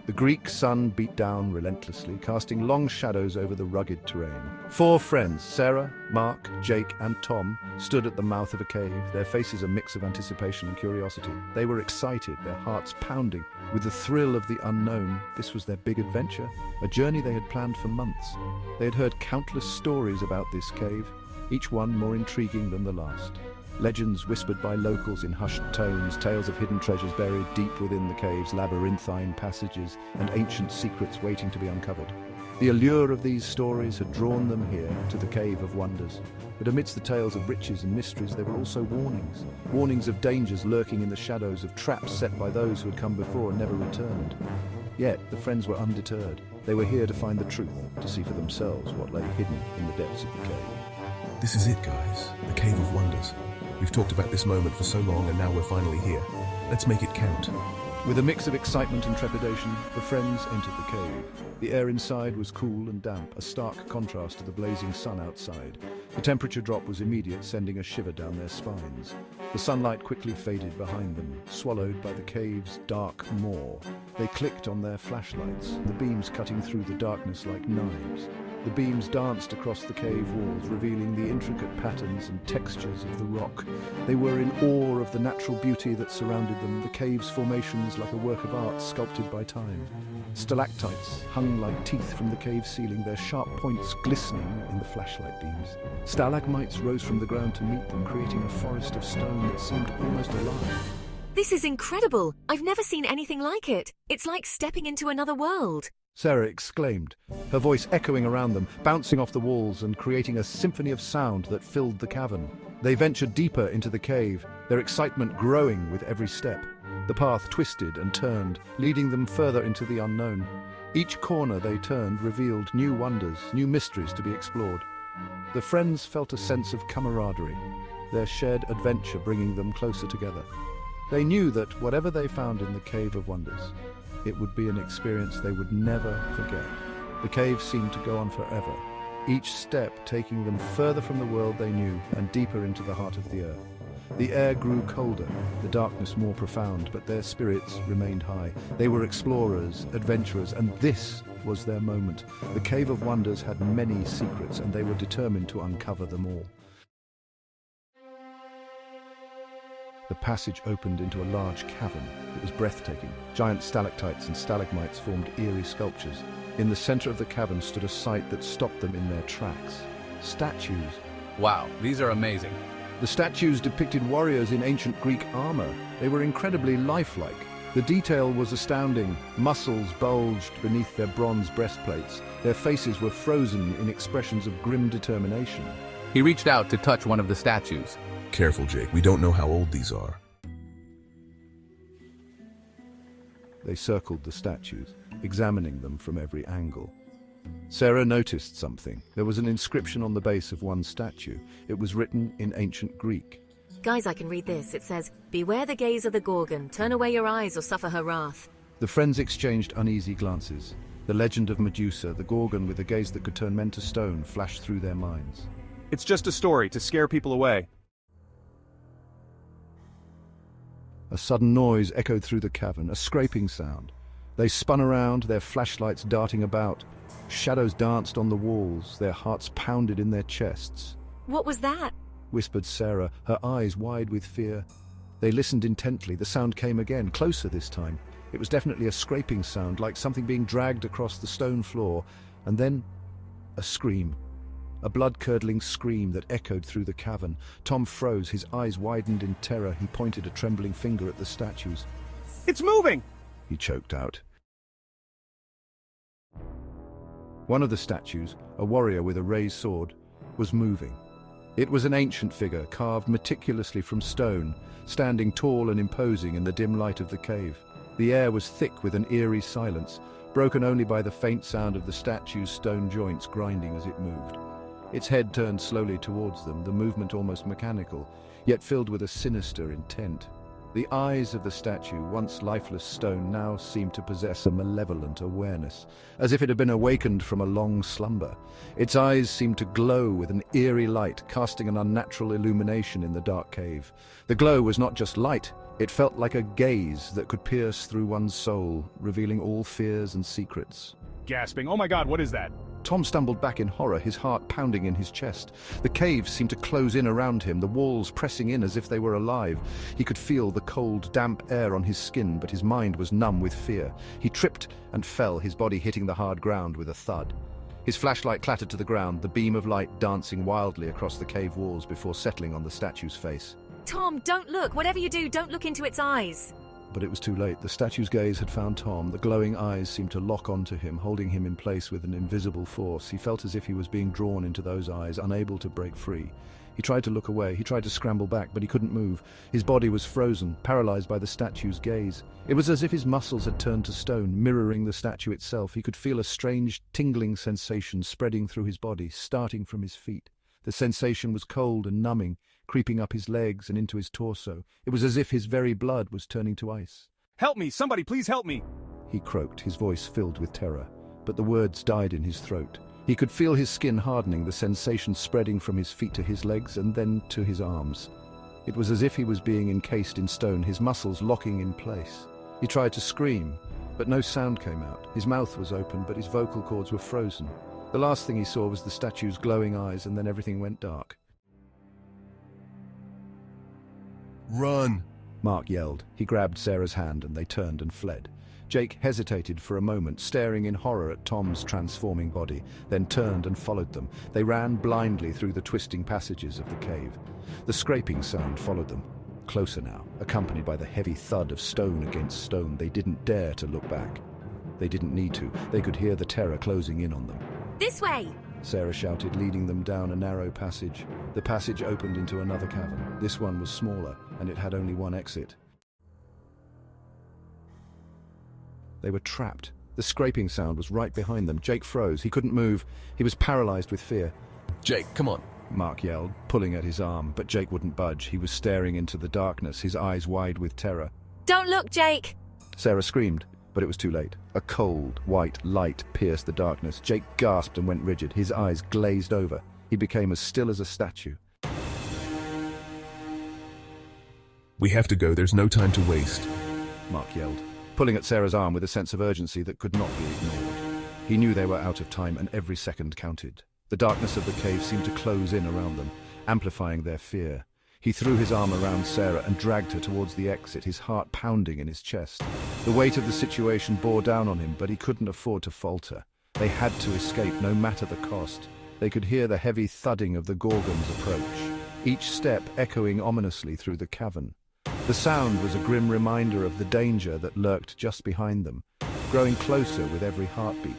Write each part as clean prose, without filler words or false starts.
The Greek sun beat down relentlessly, casting long shadows over the rugged terrain. 4 friends, Sarah, Mark, Jake, and Tom, stood at the mouth of a cave, their faces a mix of anticipation and curiosity. They were excited, their hearts pounding. With the thrill of the unknown, this was their big adventure, a journey they had planned for months. They had heard countless stories about this cave, each one more intriguing than the last. Legends whispered by locals in hushed tones, tales of hidden treasures buried deep within the cave's labyrinthine passages, and ancient secrets waiting to be uncovered. The allure of these stories had drawn them here, to the Cave of Wonders. But amidst the tales of riches and mysteries, there were also warnings. Warnings of dangers lurking in the shadows, of traps set by those who had come before and never returned. Yet, the friends were undeterred. They were here to find the truth, to see for themselves what lay hidden in the depths of the cave. This is it, guys. The Cave of Wonders. We've talked about this moment for so long, and now we're finally here. Let's make it count. With a mix of excitement and trepidation, the friends entered the cave. The air inside was cool and damp, a stark contrast to the blazing sun outside. The temperature drop was immediate, sending a shiver down their spines. The sunlight quickly faded behind them, swallowed by the cave's dark maw. They clicked on their flashlights, the beams cutting through the darkness like knives. The beams danced across the cave walls, revealing the intricate patterns and textures of the rock. They were in awe of the natural beauty that surrounded them, the cave's formations like a work of art sculpted by time. Stalactites hung like teeth from the cave ceiling, their sharp points glistening in the flashlight beams. Stalagmites rose from the ground to meet them, creating a forest of stone that seemed almost alive. This is incredible! I've never seen anything like it. It's like stepping into another world. Sarah exclaimed, her voice echoing around them, bouncing off the walls and creating a symphony of sound that filled the cavern. They ventured deeper into the cave, their excitement growing with every step. The path twisted and turned, leading them further into the unknown. Each corner they turned revealed new wonders, new mysteries to be explored. The friends felt a sense of camaraderie, their shared adventure bringing them closer together. They knew that whatever they found in the Cave of Wonders, it would be an experience they would never forget. The cave seemed to go on forever, each step taking them further from the world they knew and deeper into the heart of the earth. The air grew colder, the darkness more profound, but their spirits remained high. They were explorers, adventurers, and this was their moment. The Cave of Wonders had many secrets, and they were determined to uncover them all. The passage opened into a large cavern. It was breathtaking. Giant stalactites and stalagmites formed eerie sculptures. In the center of the cavern stood a sight that stopped them in their tracks. Statues. Wow, these are amazing. The statues depicted warriors in ancient Greek armor. They were incredibly lifelike. The detail was astounding. Muscles bulged beneath their bronze breastplates. Their faces were frozen in expressions of grim determination. He reached out to touch one of the statues. Careful, Jake. We don't know how old these are. They circled the statues, examining them from every angle. Sarah noticed something. There was an inscription on the base of one statue. It was written in ancient Greek. Guys, I can read this. It says, "Beware the gaze of the Gorgon. Turn away your eyes or suffer her wrath." The friends exchanged uneasy glances. The legend of Medusa, the Gorgon with a gaze that could turn men to stone, flashed through their minds. It's just a story to scare people away. A sudden noise echoed through the cavern, a scraping sound. They spun around, their flashlights darting about. Shadows danced on the walls, their hearts pounded in their chests. "What was that?" whispered Sarah, her eyes wide with fear. They listened intently. The sound came again, closer this time. It was definitely a scraping sound, like something being dragged across the stone floor. And then, a scream. A blood-curdling scream that echoed through the cavern. Tom froze, his eyes widened in terror. He pointed a trembling finger at the statues. It's moving! He choked out. One of the statues, a warrior with a raised sword, was moving. It was an ancient figure, carved meticulously from stone, standing tall and imposing in the dim light of the cave. The air was thick with an eerie silence, broken only by the faint sound of the statue's stone joints grinding as it moved. Its head turned slowly towards them, the movement almost mechanical, yet filled with a sinister intent. The eyes of the statue, once lifeless stone, now seemed to possess a malevolent awareness, as if it had been awakened from a long slumber. Its eyes seemed to glow with an eerie light, casting an unnatural illumination in the dark cave. The glow was not just light, It felt like a gaze that could pierce through one's soul, revealing all fears and secrets. Gasping, oh my god, what is that? Tom stumbled back in horror, his heart pounding in his chest. The cave seemed to close in around him, the walls pressing in as if they were alive. He could feel the cold, damp air on his skin, but his mind was numb with fear. He tripped and fell, his body hitting the hard ground with a thud. His flashlight clattered to the ground, the beam of light dancing wildly across the cave walls before settling on the statue's face. Tom, don't look. Whatever you do, don't look into its eyes. But it was too late. The statue's gaze had found Tom. The glowing eyes seemed to lock onto him, holding him in place with an invisible force. He felt as if he was being drawn into those eyes, unable to break free. He tried to look away. He tried to scramble back, but he couldn't move. His body was frozen, paralyzed by the statue's gaze. It was as if his muscles had turned to stone, mirroring the statue itself. He could feel a strange, tingling sensation spreading through his body, starting from his feet. The sensation was cold and numbing, creeping up his legs and into his torso. It was as if his very blood was turning to ice. Help me, somebody please help me! He croaked, his voice filled with terror, but the words died in his throat. He could feel his skin hardening, the sensation spreading from his feet to his legs and then to his arms. It was as if he was being encased in stone, his muscles locking in place. He tried to scream, but no sound came out. His mouth was open, but his vocal cords were frozen. The last thing he saw was the statue's glowing eyes, and then everything went dark. Run! Mark yelled. He grabbed Sarah's hand and they turned and fled. Jake hesitated for a moment, staring in horror at Tom's transforming body, then turned and followed them. They ran blindly through the twisting passages of the cave. The scraping sound followed them, closer now, accompanied by the heavy thud of stone against stone. They didn't dare to look back. They didn't need to. They could hear the terror closing in on them. This way! Sarah shouted, leading them down a narrow passage. The passage opened into another cavern. This one was smaller, and it had only one exit. They were trapped. The scraping sound was right behind them. Jake froze. He couldn't move. He was paralyzed with fear. Jake, come on. Mark yelled, pulling at his arm, but Jake wouldn't budge. He was staring into the darkness, his eyes wide with terror. Don't look, Jake! Sarah screamed, but it was too late. A cold, white light pierced the darkness. Jake gasped and went rigid. His eyes glazed over. He became as still as a statue. We have to go, there's no time to waste. Mark yelled, pulling at Sarah's arm with a sense of urgency that could not be ignored. He knew they were out of time and every second counted. The darkness of the cave seemed to close in around them, amplifying their fear. He threw his arm around Sarah and dragged her towards the exit, his heart pounding in his chest. The weight of the situation bore down on him, but he couldn't afford to falter. They had to escape, no matter the cost. They could hear the heavy thudding of the Gorgon's approach, each step echoing ominously through the cavern. The sound was a grim reminder of the danger that lurked just behind them, growing closer with every heartbeat.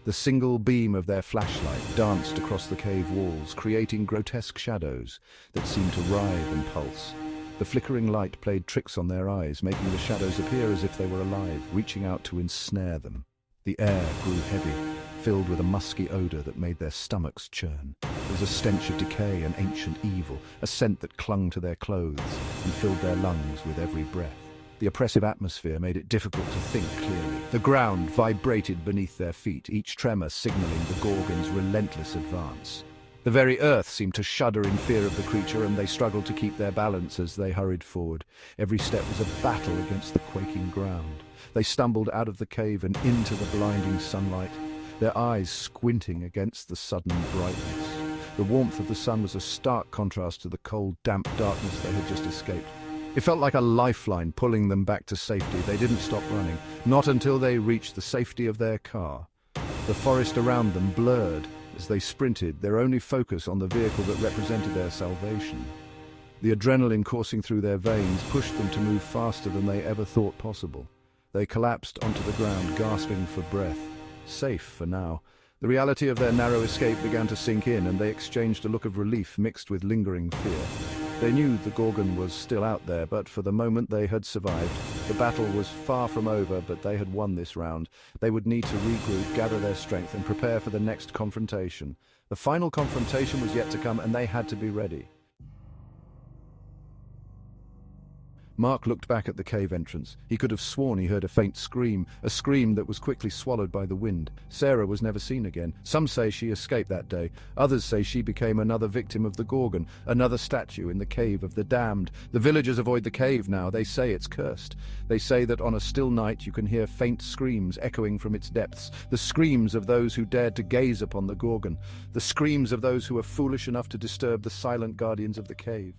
The single beam of their flashlight danced across the cave walls, creating grotesque shadows that seemed to writhe and pulse. The flickering light played tricks on their eyes, making the shadows appear as if they were alive, reaching out to ensnare them. The air grew heavy, filled with a musky odor that made their stomachs churn. There was a stench of decay and ancient evil, a scent that clung to their clothes and filled their lungs with every breath. The oppressive atmosphere made it difficult to think clearly. The ground vibrated beneath their feet, each tremor signaling the Gorgon's relentless advance. The very earth seemed to shudder in fear of the creature, and they struggled to keep their balance as they hurried forward. Every step was a battle against the quaking ground. They stumbled out of the cave and into the blinding sunlight, their eyes squinting against the sudden brightness. The warmth of the sun was a stark contrast to the cold, damp darkness they had just escaped. It felt like a lifeline pulling them back to safety. They didn't stop running, not until they reached the safety of their car. The forest around them blurred as they sprinted, their only focus on the vehicle that represented their salvation. The adrenaline coursing through their veins pushed them to move faster than they ever thought possible. They collapsed onto the ground, gasping for breath. Safe for now. The reality of their narrow escape began to sink in, and they exchanged a look of relief mixed with lingering fear. They knew the Gorgon was still out there, but for the moment they had survived. The battle was far from over, but they had won this round. They would need to regroup, gather their strength, and prepare for the next confrontation. The final confrontation was yet to come, and they had to be ready. Mark looked back at the cave entrance. He could have sworn he heard a faint scream, a scream that was quickly swallowed by the wind. Sarah was never seen again. Some say she escaped that day. Others say she became another victim of the Gorgon, another statue in the cave of the damned. The villagers avoid the cave now. They say it's cursed. They say that on a still night you can hear faint screams echoing from its depths, the screams of those who dared to gaze upon the Gorgon, the screams of those who were foolish enough to disturb the silent guardians of the cave.